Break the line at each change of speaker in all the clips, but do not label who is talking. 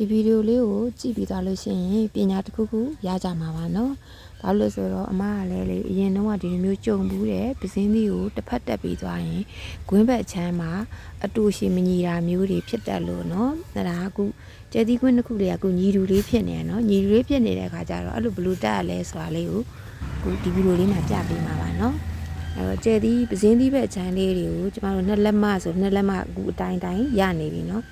ဒီဗီဒီယိုလေးကိုကြည့်ပြီးသွားလို့ရှိရင်ပညာတစ်ခုခုရကြမှာပါနော်။ဘာလို့လဲဆိုတော့အမကလည်းလေအရင်တော့ဒီလိုမျိုးကြုံဘူးတယ်ပစင်းသီးကိုတစ်ဖက်တက်ပြီးသွားရင်ဂွင်းဘက်ချမ်းမှာအတူရှိမညီတာမျိုးတွေဖြစ်တတ်လို့နော်။ဒါကအခုကျဲသီးကွင်းတစ်ခုလေးကအခုညီတူလေးဖြစ်နေရနော်။ညီတူလေးဖြစ်နေတဲ့အခါကျတော့အဲ့လိုဘလူတက်ရလဲဆိုတာလေးကိုအခုဒီဗီဒီယိုလေးမှာပြပေးမှာပါနော်။အဲ့တော့ကျဲသီးပစင်းသီးဘက်ချမ်းလေးတွေကိုကျမတို့နှစ်လက်မဆိုနှစ်လက်မအခုအတိုင်းတိုင်းရနေပြီနော်။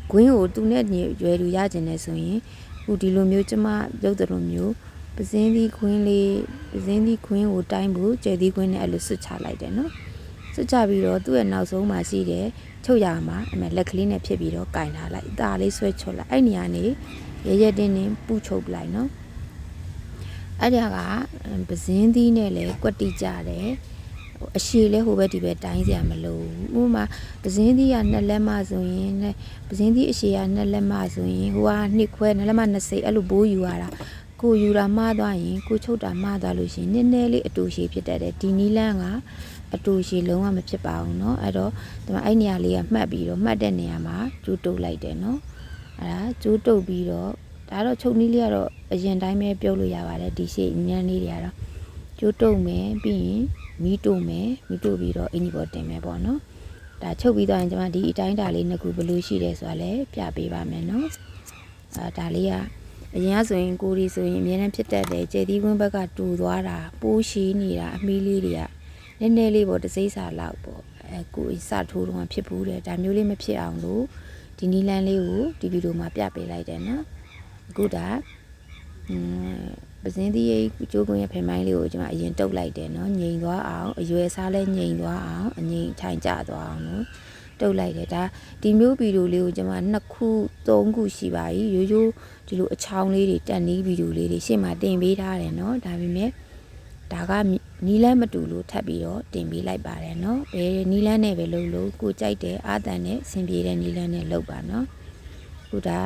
ဂွင်းကိုသူနဲ့ရွယ်လူရကျင်နေဆိုရင်အခုဒီလိုမျိုးကျမရုပ်တရုံမျိုးပစင်းသီးခွင်းလေးပစင်းသီးခွင်းကိုတိုင်းဖို့ကျဲသီးခွင်းနဲ့အဲ့လိုဆွတ်ချလိုက်တယ်နော်ဆွတ်ချပြီးတော့သူ့ရဲ့နောက်ဆုံးမှာရှိတဲ့ချုပ်ရမှာအမေလက်ကလေးနဲ့ဖြစ်ပြီးတော့ကင်ထားလိုက်အသားလေးဆွဲချွတ်လိုက်အဲ့နေရာနေရရတင်းတင်းပူချုပ်လိုက်နော်အဲ့ဒါကပစင်းသီးနဲ့လည်းကွက်တိကြတယ်အရှိလဲဟိုဘက်ဒီဘက်တိုင်းစရာမလိုဘူးဥပမာပစင်းသီးက2လက်မဆိုရင်ပစင်းသီးအရှိက2လက်မဆိုရင်ဟိုက2ခွဲ2လက်မ20အဲ့လိုဘိုးယူရတာကိုယူတာမှားသွားရင်ကိုချုပ်တာမှားသွားလို့ရှိရင်နည်းနည်းလေးအတူရှိဖြစ်တတ်တယ်ဒီနီလန်းကအတူရှိလုံးဝမဖြစ်ပါဘူးเนาะအဲ့တော့ဒီမှာအဲ့နေရာလေးကမှတ်ပြီးတော့မှတ်တဲ့နေရာမှာကျိုးတုပ်လိုက်တယ်เนาะအဲ့ဒါကျိုးတုပ်ပြီးတော့ဒါတော့ချုပ်နီးလေးကတော့အရင်တိုင်းပဲပြုတ်လို့ရပါတယ်ဒီရှေ့ညမ်းလေးတွေကတော့ကျိုးတုပ်မယ်ပြီးရင်မီးတို့မယ်မီးတို့ပြီးတော့အင်ဂျီပေါ်တင်မယ်ပေါ့နော်ဒါချုပ်ပြီးသွားရင်ကျွန်မဒီအတိုင်းတာလေးနှစ်ခုဘယ်လိုရှိတယ်ဆိုတာလည်းပြပေးပါမယ်နော်ဒါလေးကအရင်ကဆိုရင်ကိုရီဆိုရင်အများနဲ့ဖြစ်တတ်တယ်ကျေသီးကွင်းဘက်ကတူသွားတာပိုးရှိနေတာအမီးလေးတွေကနည်းနည်းလေးပေါ့တစိမ့်စာလောက်ပေါ့ကိုစထိုးတော့ဖြစ်ဘူးတယ်ဒါမျိုးလေးမဖြစ်အောင်လို့ဒီနီလန်းလေးကိုဒီဗီဒီယိုမှာပြပေးလိုက်တယ်နော်အခုဒါပစင်းသီးကျိုးကွင်းရဲ့ဖင်မိုင်းလေးကိုကျွန်မအရင်တုပ်လိုက်တယ်နော်ငြိမ်သွားအောင်အရွယ်စားလဲငြိမ်သွားအောင်အငြိမ်ထိုင်ကျသွားအောင်နော်တုပ်လိုက်တယ်ဒါဒီမျိုးဗီဒီယိုလေးကိုကျွန်မ2ခု3ခုရှိပါပြီရိုးရိုးဒီလိုအချောင်းလေးတွေတက်နီးဗီဒီယိုလေးတွေရှေ့မှာတင်ပေးထားတယ်နော်ဒါပေမဲ့ဒါကနီလန်းမတူလို့ထပ်ပြီးတော့တင်ပေးလိုက်ပါတယ်နော်ဘယ်နီလန်းနဲ့ပဲလုပ်လို့ကိုကြိုက်တဲ့အာတန်နဲ့ဆင်ပြေတဲ့နီလန်းနဲ့လုပ်ပါနော်ခုဒ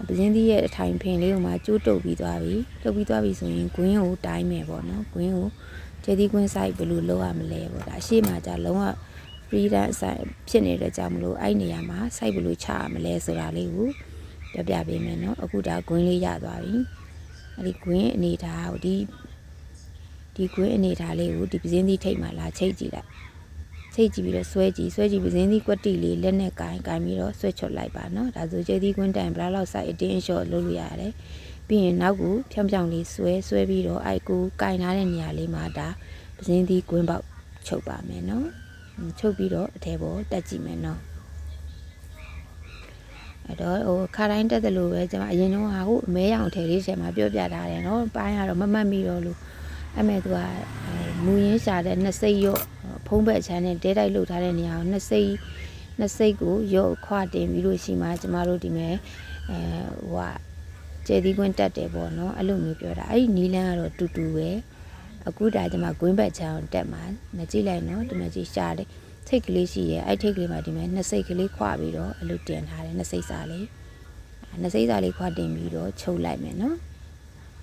ါပစင်းသီးရဲ့အထိုင်ဖင်လေးကိုမှကျိုးတုပ်ပြီးသွားပြီတုပ်ပြီးသွားပြီဆိုရင်ဂွင်းကိုတိုင်းမယ်ပေါ့နော်ဂွင်းကိုကျဲသီးကွင်း site ဘယ်လိုလုပ်ရမလဲပေါ့ဒါအရှိမှじゃလုံးဝ freelance site ဖြစ်နေတဲ့ကြောင့်မလို့အဲ့နေရာမှာ site ဘယ်လိုချရမလဲဆိုတာလေးကိုပြပေးမယ်နော်အခုဒါဂွင်းလေးရသွားပြီအဲ့ဒီဂွင်းအနေထားကိုဒီဂွင်းအနေထားလေးကိုဒီပစင်းသီးထိတ်မှလာချိတ်ကြည့်လိုက်ချိတ်ကြည့်ပြီးတော့ဆွဲကြည့်ပစင်းသီးကွက်တီလေးလက်နဲ့ကင်ပြီးတော့ဆွဲချွတ်လိုက်ပါနော်ဒါဆိုကျဲသီးကွင်းတိုင်ဘလားလောက် site အတင်းအလျှော့လုပ်လို့ရတယ်ပြီးရင်နောက်ကိုဖြောင်းဖြောင်းလေးဆွဲပြီးတော့အိုက်ကိုကင်ထားတဲ့နေရာလေးမှာဒါပစင်းသီးကွင်းပေါက်ချုပ်ပါမယ်နော်ချုပ်ပြီးတော့အထဲပေါ်တက်ကြည့်မယ်နော်အဲ့တော့ဟိုခါတိုင်းတက်တယ်လို့ပဲကျွန်မအရင်တော့ဟာကိုအမဲရောင်ထဲလေးထဲမှာပြောပြထားတယ်နော်ပိုင်းကတော့မမှတ်မိတော့လို့အဲ့မဲ့သူကမူရင်းရှာတဲ့နှစ်စိတ်ရော့ဖုံးဘက်ချမ်းနဲ့တဲတိုက်လှုပ်ထားတဲ့နေရာကိုနှစ်စိတ်ကိုရော့ခွာတင်ပြီးလို့ရှိမှကျမတို့ဒီမဲ့ဟိုကကျဲသီးကွင်းတက်တယ်ပေါ့နော်အဲ့လိုမျိုးပြောတာအဲ့ဒီနီလန်းကတော့တူတူပဲအခုဒါကျမကွင်းဘက်ချမ်းတက်မှာမကြည့်လိုက်နော်ဒီမဲ့ကြည့်ရှာတယ်ထိတ်ကလေးရှိရဲ့အဲ့ထိတ်ကလေးမှာဒီမဲ့နှစ်စိတ်ကလေးခွာပြီးတော့အဲ့လိုတင်ထားတယ်နှစ်စိတ်စာလေးခွာတင်ပြီးတော့ချုပ်လိုက်မယ်နော်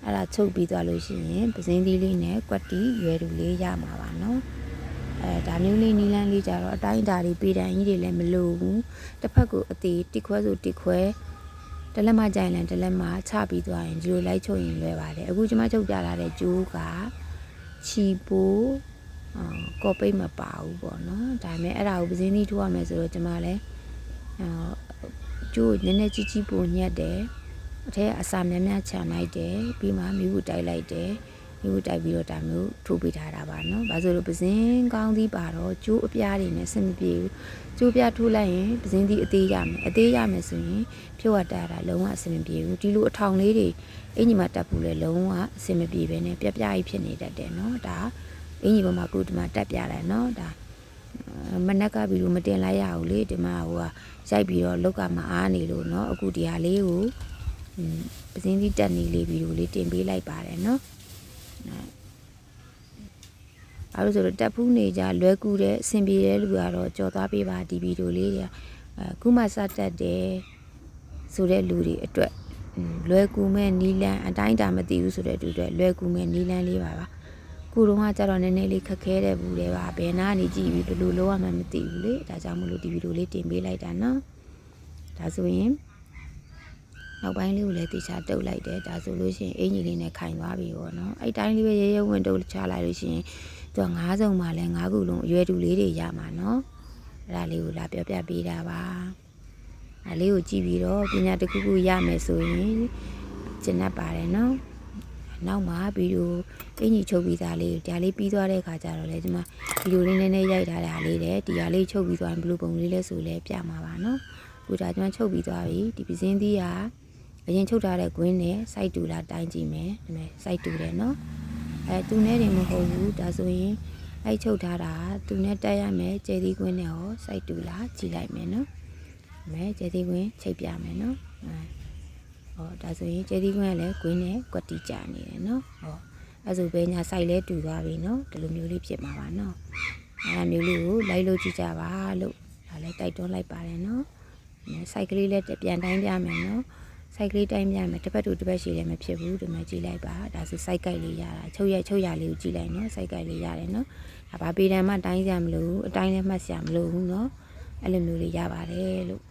အဲ့ဒါချုပ်ပြီးသွားလို့ရှိရင်ပစင်းသီးလေးနဲ့ကွက်တီရွယ်တူလေးရမှာပါနော်ဒါမျိုးလေးနီလန်းလေးကြတော့အတိုင်းအတာတွေပေတံကြီးတွေလည်းမလိုဘူးတစ်ဖက်ကိုအသေးတစ်ခွဲဆိုတစ်ခွဲတလက်မကြိုင်လန်တလက်မချပြီးသွားရင်ဒီလိုလိုက်ချုပ်ရင်လွယ်ပါတယ်အခုကျွန်မချုပ်ပြလာတဲ့ကျိုးကချီပိုးကော်ပိတ်မပါဘူးပေါ့နော်ဒါပေမဲ့အဲ့ဒါကိုပစင်းသီးထိုးရမယ်ဆိုတော့ကျွန်မလည်းကျိုးနည်းနည်းကြီးပိုညက်တယ်အထက်အစာများများခြံလိုက်တယ်ပြီးမှမိဘူးတိုက်လိုက်တယ်မိဘူးတိုက်ပြီးတော့ဒါမျိုးထိုးပေးထားတာပါနော်ဘာလို့လဲပစင်းကောင်းသီးပါတော့ကျိုးအပြားတွေနဲ့ဆင်မပြေဘူးကျိုးပြားထိုးလိုက်ရင်ပစင်းသီးအသေးရမယ်ဆိုရင်ဖြုတ်ရတာလုံးဝအဆင်မပြေဘူးဒီလိုအထောင်လေးတွေအင်ကြီးမှာတက်ဖို့လဲလုံးဝအဆင်မပြေပဲနဲ့ပြပြကြီးဖြစ်နေတတ်တယ်နော်ဒါအင်ကြီးပေါ်မှာကိုဒီမှာတက်ပြလိုက်နော်ဒါမနက်ကဗီဒီယိုမတင်လိုက်ရဘူးလေဒီမှာဟိုကရိုက်ပြီးတော့လောက်ကမအားနေလို့เนาะအခုဒီဟာလေးကိုပစင်းသီးတက်နေလေးဗီဒီယိုလေးတင်ပေးလိုက်ပါတယ်เนาะအဲ့လိုဆိုတော့တက်ဖူးနေကြလွယ်ကူတဲ့အဆင်ပြေတဲ့လူကတော့ကြော်သွားပေးပါဒီဗီဒီယိုလေးတွေခုမှစတက်တယ်ဆိုတဲ့လူတွေအတွက်လွယ်ကူမဲ့နီလန်းအတိုင်းတာမသိဘူးဆိုတဲ့သူတွေလွယ်ကူမဲ့နီလန်းလေးပါခုတော့ကကြတော့နည်းနည်းလေးခက်ခဲတဲ့ဘူးလေပါဘယ်နာနေကြည့်ပြီးဘယ်လိုလုပ်ရမှန်းမသိဘူးလေဒါကြောင့်မလို့ဒီဗီဒီယိုလေးတင်ပေးလိုက်တာเนาะဒါဆိုရင် နောက်ပိုင်းလေးကိုလည်းတေချာတုပ်လိုက်တယ်ဒါဆိုလို့ရှိရင်အင်ကြီးလေးနဲ့ခိုင်သွားပြီပေါ့နော်အဲ့တိုင်းလေးပဲရဲရဲဝင်တုပ်ချလိုက်လို့ရှိရင်သူက9စုံမှလည်း9ခုလုံးအရွယ်တူလေးတွေရမှာနော်အဲ့ဒါလေးကိုလာပြောပြပေးတာပါအဲ့လေးကိုကြည့်ပြီးတော့ပညာတစ်ခုခုရမယ်ဆိုရင်ကျင့်တတ်ပါတယ်နော်နောက်မှာဗီဒီယိုအင်ကြီးချုပ်ပြီးသားလေးဒါလေးပြီးသွားတဲ့ခါကျတော့လေဒီမှာဗီဒီယိုလေးနည်းနည်းရိုက်ထားတာလေးတဲ့ဒီဟာလေးချုပ်ပြီးသွားရင်ဘယ်လိုပုံလေးလဲဆိုလဲပြမှာပါနော်ခုဒါကျွန်တော်ချုပ်ပြီးသွားပြီဒီပစင်းသီးကအရင်ချုပ်ထားတဲ့ကွင်းနဲ့ site တူလာတိုင်းကြည့်မယ်ဒီမဲ့ site တူတယ်နော်သူနဲ့တွေမဟုတ်ဘူးဒါဆိုရင်အဲ့ချုပ်ထားတာသူနဲ့တက်ရမယ်ကျဲသီးကွင်းနဲ့ဟော site တူလာကြည့်လိုက်မယ်နော်ဒီမဲ့ကျဲသီးကွင်းချိတ်ပြမယ်နော်ဟောဒါဆိုရင်ကျဲသီးကွင်းကလည်းကွင်းနဲ့ကွက်တီကြနေတယ်နော်ဟောအဲ့ဆိုပဲညာ site လဲတူသွားပြီနော်ဒီလိုမျိုးလေးဖြစ်မှာပါနော်အဲ့မျိုးလေးကိုလိုက်လို့ကြည့်ကြပါလို့ဒါလည်းတိုက်တွန်းလိုက်ပါတယ်နော်စိုက်ကလေးလည်းပြန်တိုင်းပြမယ်နော်စိုက်ကလေးတိုင်းပြမယ်တစ်ဖက်တူတစ်ဖက်ရှိလည်းမဖြစ်ဘူးဒီမှာကြည့်လိုက်ပါဒါဆိုစိုက်ကိုက်လေးရတာချုပ်ရလေးကိုကြည့်လိုက်နော်စိုက်ကိုက်လေးရတယ်နော်ဒါဘာပေတံမှတိုင်းစရာမလိုဘူးအတိုင်းလည်းမှတ်စရာမလိုဘူးနော်အဲ့လိုမျိုးလေးရပါတယ်လို့